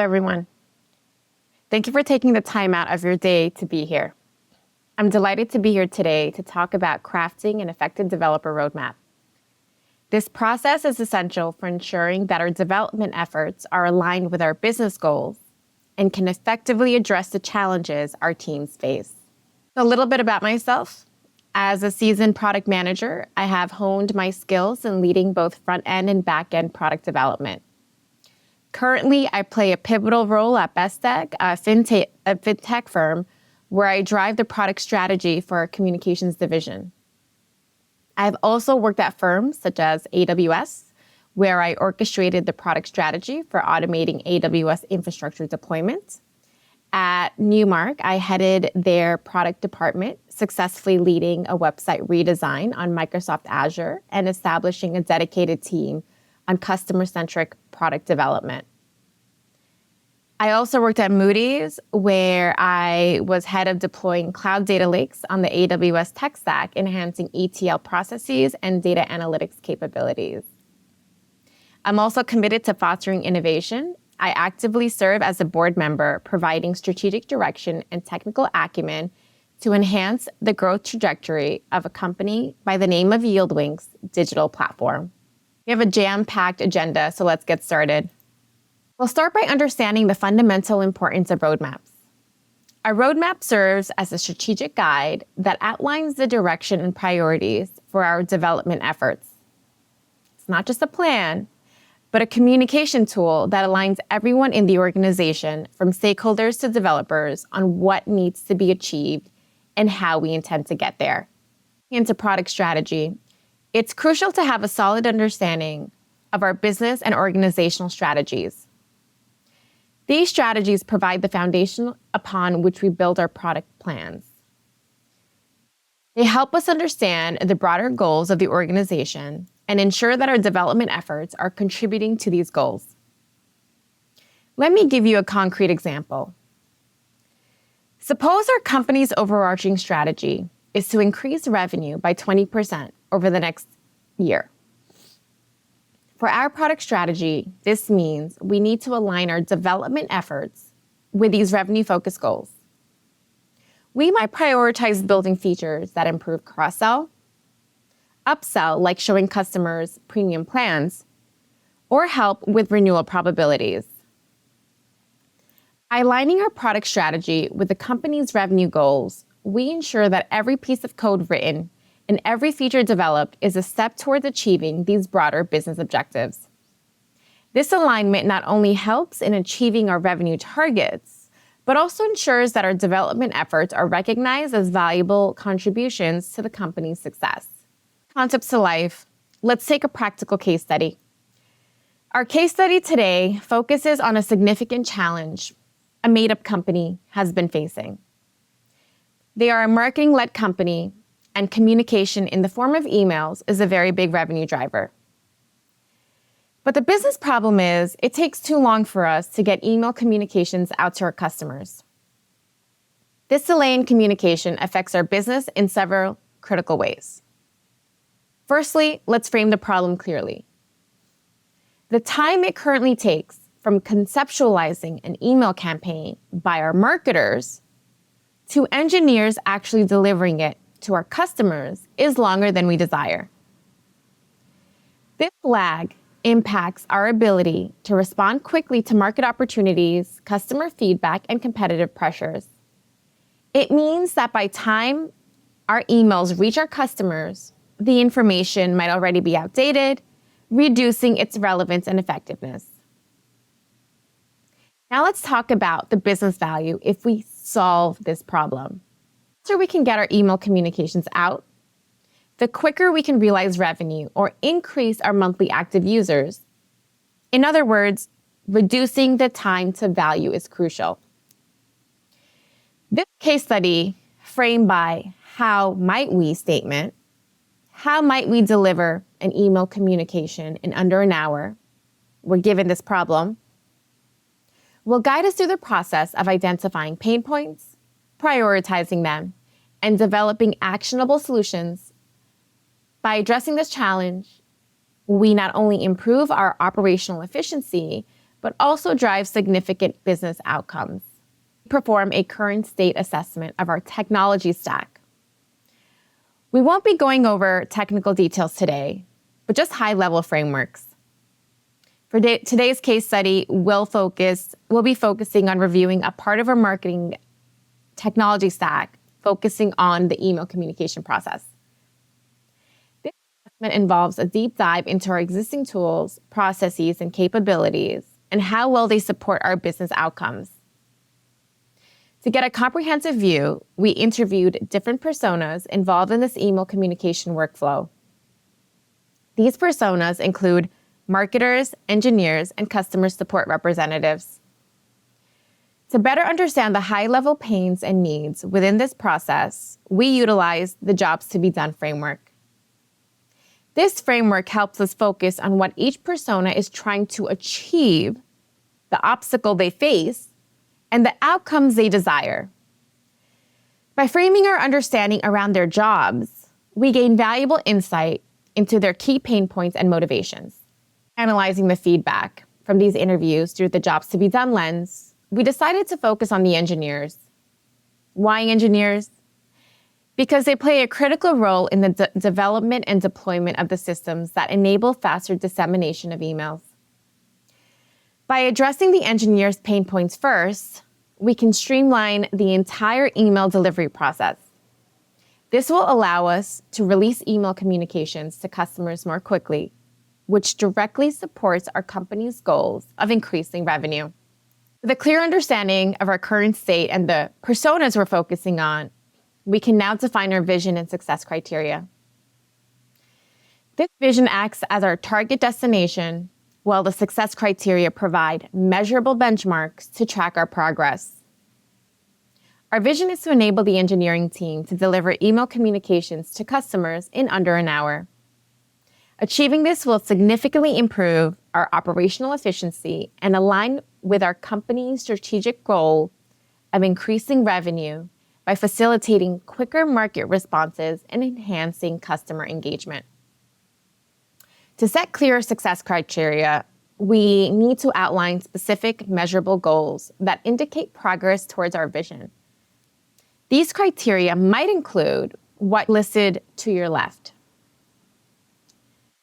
everyone. Thank you for taking the time out of your day to be here. I'm delighted to be here today to talk about crafting an effective developer roadmap. This process is essential for ensuring that our development efforts are aligned with our business goals and can effectively address the challenges our teams face. A little bit about myself. As a seasoned product manager, I have honed my skills in leading both front-end and back-end product development. Currently, I play a pivotal role at Bestech, a fintech firm, where I drive the product strategy for our communications division. I've also worked at firms such as AWS, where I orchestrated the product strategy for automating AWS infrastructure deployment. At Newmark, I headed their product department, successfully leading a website redesign on Microsoft Azure and establishing a dedicated team on customer-centric product development. I also worked at Moody's, where I was head of deploying cloud data lakes on the AWS tech stack, enhancing ETL processes and data analytics capabilities. I'm also committed to fostering innovation. I actively serve as a board member, providing strategic direction and technical acumen to enhance the growth trajectory of a company by the name of YieldWings digital platform. We have a jam-packed agenda, so let's get started. We'll start by understanding the fundamental importance of roadmaps. A roadmap serves as a strategic guide that outlines the direction and priorities for our development efforts. It's not just a plan, but a communication tool that aligns everyone in the organization, from stakeholders to developers, on what needs to be achieved and how we intend to get there. Into product strategy, it's crucial to have a solid understanding of our business and organizational strategies. These strategies provide the foundation upon which we build our product plans. They help us understand the broader goals of the organization and ensure that our development efforts are contributing to these goals. Let me give you a concrete example. Suppose our company's overarching strategy is to increase revenue by 20% over the next year. For our product strategy, this means we need to align our development efforts with these revenue-focused goals. We might prioritize building features that improve cross-sell, upsell, like showing customers premium plans, or help with renewal probabilities. By aligning our product strategy with the company's revenue goals, we ensure that every piece of code written and every feature developed is a step towards achieving these broader business objectives. This alignment not only helps in achieving our revenue targets, but also ensures that our development efforts are recognized as valuable contributions to the company's success. Concepts to life. Let's take a practical case study. Our case study today focuses on a significant challenge a made-up company has been facing. They are a marketing-led company, and communication in the form of emails is a very big revenue driver. But the business problem is it takes too long for us to get email communications out to our customers. This delay in communication affects our business in several critical ways. Firstly, let's frame the problem clearly. The time it currently takes from conceptualizing an email campaign by our marketers to engineers actually delivering it to our customers is longer than we desire. This lag impacts our ability to respond quickly to market opportunities, customer feedback, and competitive pressures. It means that by the time our emails reach our customers, the information might already be outdated, reducing its relevance and effectiveness. Now let's talk about the business value if we solve this problem. The faster we can get our email communications out, the quicker we can realize revenue or increase our monthly active users. In other words, reducing the time to value is crucial. This case study, framed by how might we statement, how might we deliver an email communication in under an hour, we're given this problem, will guide us through the process of identifying pain points, prioritizing them, and developing actionable solutions. By addressing this challenge, we not only improve our operational efficiency, but also drive significant business outcomes. Perform a current state assessment of our technology stack. We won't be going over technical details today, but just high-level frameworks. For today's case study, we'll be focusing on reviewing a part of our marketing technology stack, focusing on the email communication process. This assessment involves a deep dive into our existing tools, processes, and capabilities, and how well they support our business outcomes. To get a comprehensive view, we interviewed different personas involved in this email communication workflow. These personas include marketers, engineers, and customer support representatives. To better understand the high-level pains and needs within this process, we utilized the Jobs to be Done framework. This framework helps us focus on what each persona is trying to achieve, the obstacle they face, and the outcomes they desire. By framing our understanding around their jobs, we gain valuable insight into their key pain points and motivations. Analyzing the feedback from these interviews through the Jobs to be Done lens, we decided to focus on the engineers. Why engineers? Because they play a critical role in the development and deployment of the systems that enable faster dissemination of emails. By addressing the engineers' pain points first, we can streamline the entire email delivery process. This will allow us to release email communications to customers more quickly, which directly supports our company's goals of increasing revenue. With a clear understanding of our current state and the personas we're focusing on, we can now define our vision and success criteria. This vision acts as our target destination, while the success criteria provide measurable benchmarks to track our progress. Our vision is to enable the engineering team to deliver email communications to customers in under an hour. Achieving this will significantly improve our operational efficiency and align with our company's strategic goal of increasing revenue by facilitating quicker market responses and enhancing customer engagement. To set clear success criteria, we need to outline specific measurable goals that indicate progress towards our vision. These criteria might include what listed to your left.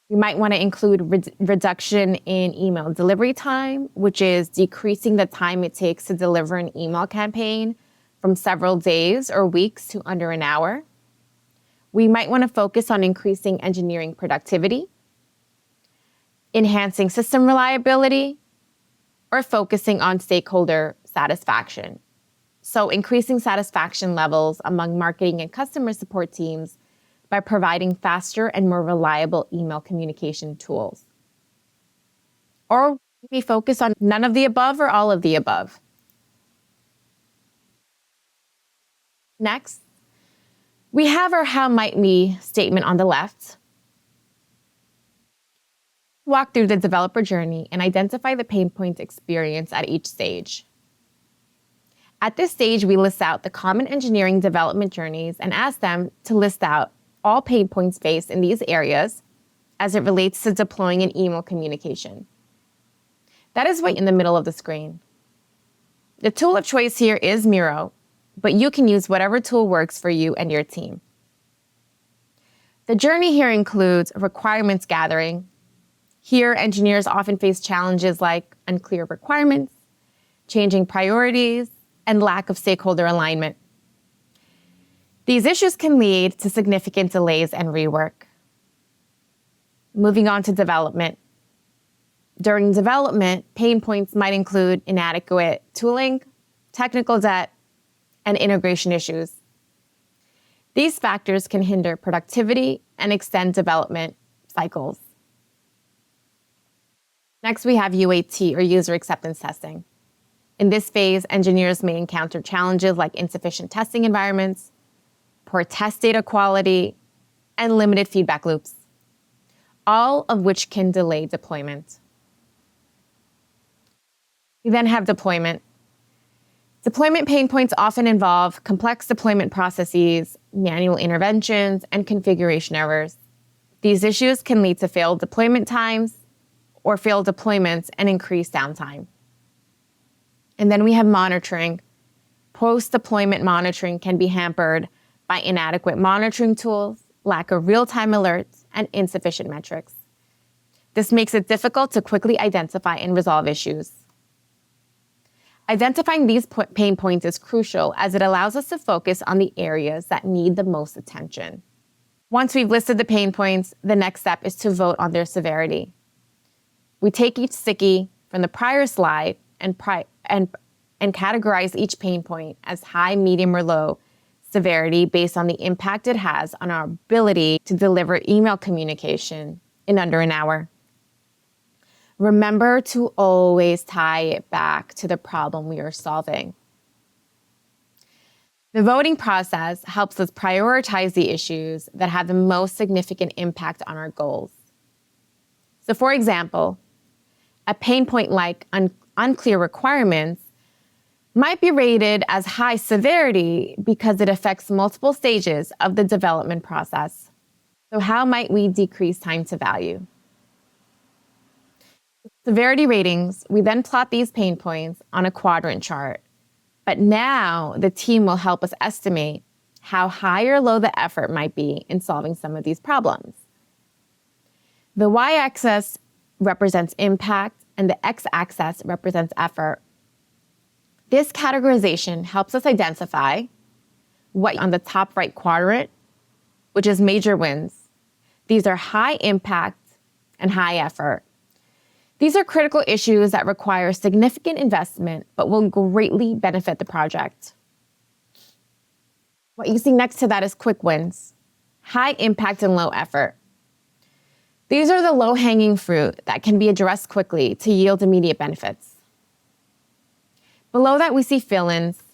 You might want to include reduction in email delivery time, which is decreasing the time it takes to deliver an email campaign from several days or weeks to under an hour. We might want to focus on increasing engineering productivity, enhancing system reliability, or focusing on stakeholder satisfaction. So increasing satisfaction levels among marketing and customer support teams by providing faster and more reliable email communication tools. Or we focus on none of the above or all of the above. Next, we have our how might we statement on the left. Walk through the developer journey and identify the pain points experienced at each stage. At this stage, we list out the common engineering development journeys and ask them to list out all pain points faced in these areas as it relates to deploying an email communication. That is right in the middle of the screen. The tool of choice here is Miro, but you can use whatever tool works for you and your team. The journey here includes requirements gathering. Here, engineers often face challenges like unclear requirements, changing priorities, and lack of stakeholder alignment. These issues can lead to significant delays and rework. Moving on to development. During development, pain points might include inadequate tooling, technical debt, and integration issues. These factors can hinder productivity and extend development cycles. Next, we have UAT, or user acceptance testing. In this phase, engineers may encounter challenges like insufficient testing environments, poor test data quality, and limited feedback loops, all of which can delay deployment. We then have deployment. Deployment pain points often involve complex deployment processes, manual interventions, and configuration errors. These issues can lead to failed deployment times or failed deployments and increased downtime. And then we have monitoring. Post-deployment monitoring can be hampered by inadequate monitoring tools, lack of real-time alerts, and insufficient metrics. This makes it difficult to quickly identify and resolve issues. Identifying these pain points is crucial as it allows us to focus on the areas that need the most attention. Once we've listed the pain points, the next step is to vote on their severity. We take each sticky from the prior slide and categorize each pain point as high, medium, or low severity based on the impact it has on our ability to deliver email communication in under an hour. Remember to always tie it back to the problem we are solving. The voting process helps us prioritize the issues that have the most significant impact on our goals. So for example, a pain point like unclear requirements might be rated as high severity because it affects multiple stages of the development process. So how might we decrease time to value? Severity ratings, we then plot these pain points on a quadrant chart. But now the team will help us estimate how high or low the effort might be in solving some of these problems. The y-axis represents impact and the x-axis represents effort. This categorization helps us identify what on the top right quadrant, which is major wins. These are high impact and high effort. These are critical issues that require significant investment, but will greatly benefit the project. What you see next to that is quick wins, high impact and low effort. These are the low-hanging fruit that can be addressed quickly to yield immediate benefits. Below that, we see fill-ins,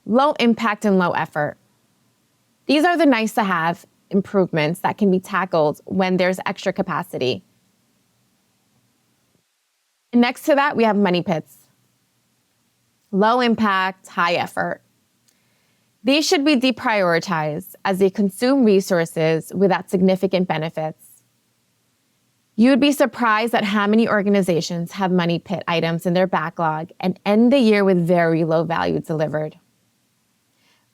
low impact and low effort. These are the nice-to-have improvements that can be tackled when there's extra capacity. And next to that, we have money pits. Low impact, high effort. These should be deprioritized as they consume resources without significant benefits. You'd be surprised at how many organizations have money pit items in their backlog and end the year with very low value delivered.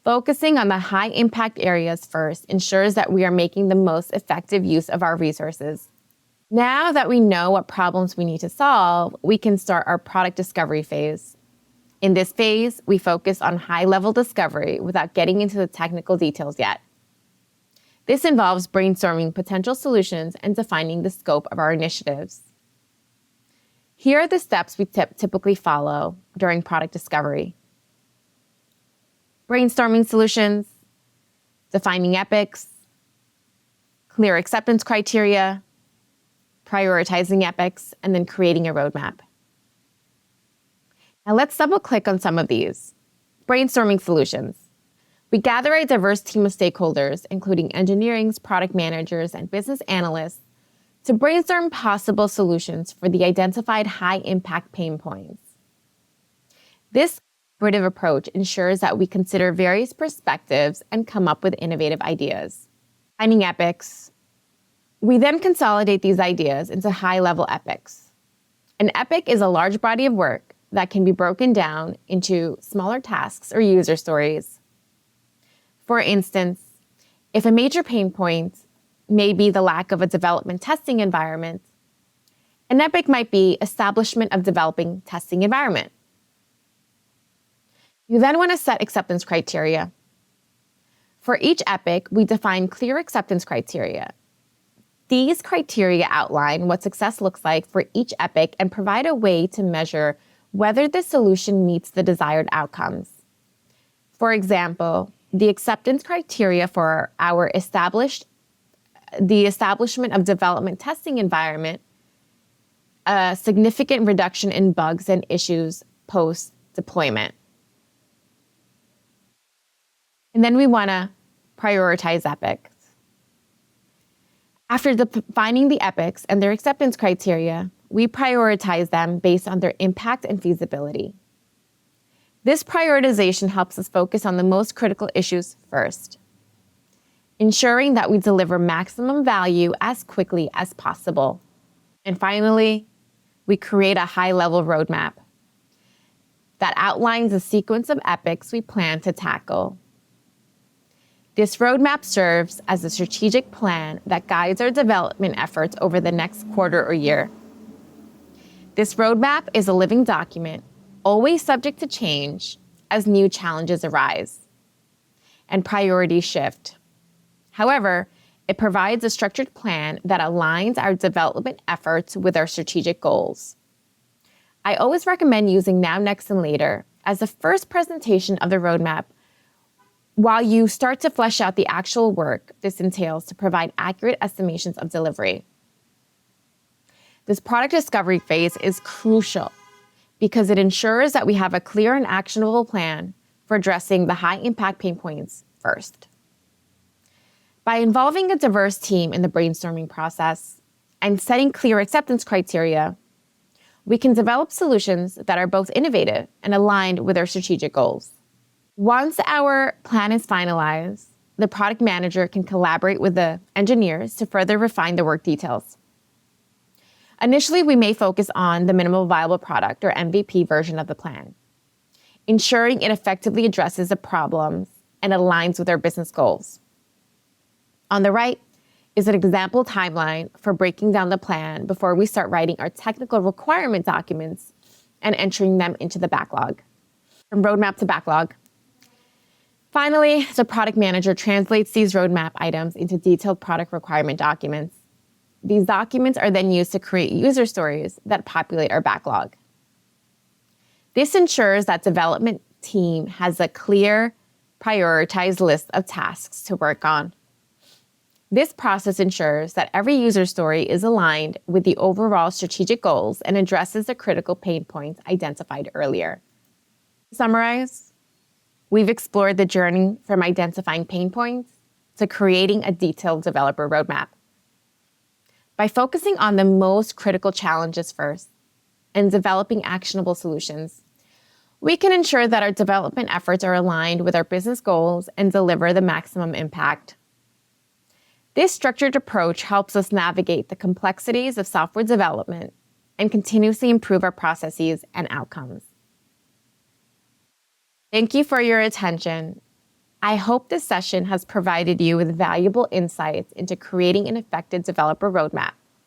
Focusing on the high impact areas first ensures that we are making the most effective use of our resources. Now that we know what problems we need to solve, we can start our product discovery phase. In this phase, we focus on high-level discovery without getting into the technical details yet. This involves brainstorming potential solutions and defining the scope of our initiatives. Here are the steps we typically follow during product discovery. Brainstorming solutions, defining epics, clear acceptance criteria, prioritizing epics, and then creating a roadmap. Now let's double-click on some of these. Brainstorming solutions. We gather a diverse team of stakeholders, including engineering, product managers, and business analysts, to brainstorm possible solutions for the identified high-impact pain points. This collaborative approach ensures that we consider various perspectives and come up with innovative ideas. Finding epics. We then consolidate these ideas into high-level epics. An epic is a large body of work that can be broken down into smaller tasks or user stories. For instance, if a major pain point may be the lack of a development testing environment, an epic might be establishment of developing testing environment. You then want to set acceptance criteria. For each epic, we define clear acceptance criteria. These criteria outline what success looks like for each epic and provide a way to measure whether the solution meets the desired outcomes. For example, the acceptance criteria for the establishment of development testing environment, a significant reduction in bugs and issues post-deployment. And then we want to prioritize epics. After defining the epics and their acceptance criteria, we prioritize them based on their impact and feasibility. This prioritization helps us focus on the most critical issues first, ensuring that we deliver maximum value as quickly as possible. And finally, we create a high-level roadmap. that outlines the sequence of epics we plan to tackle. This roadmap serves as a strategic plan that guides our development efforts over the next quarter or year. This roadmap is a living document, always subject to change as new challenges arise and priorities shift. However, it provides a structured plan that aligns our development efforts with our strategic goals. I always recommend using now, next, and later as the first presentation of the roadmap while you start to flesh out the actual work this entails to provide accurate estimations of delivery. This product discovery phase is crucial because it ensures that we have a clear and actionable plan for addressing the high-impact pain points first. By involving a diverse team in the brainstorming process and setting clear acceptance criteria, we can develop solutions that are both innovative and aligned with our strategic goals. Once our plan is finalized, the product manager can collaborate with the engineers to further refine the work details. Initially, we may focus on the minimal viable product or MVP version of the plan, ensuring it effectively addresses the problems and aligns with our business goals. On the right is an example timeline for breaking down the plan before we start writing our technical requirement documents and entering them into the backlog. From roadmap to backlog. Finally, the product manager translates these roadmap items into detailed product requirement documents. These documents are then used to create user stories that populate our backlog. This ensures that development team has a clear, prioritized list of tasks to work on. This process ensures that every user story is aligned with the overall strategic goals and addresses the critical pain points identified earlier. To summarize, we've explored the journey from identifying pain points to creating a detailed developer roadmap. By focusing on the most critical challenges first and developing actionable solutions, we can ensure that our development efforts are aligned with our business goals and deliver the maximum impact. This structured approach helps us navigate the complexities of software development and continuously improve our processes and outcomes. Thank you for your attention. I hope this session has provided you with valuable insights into creating an effective developer roadmap.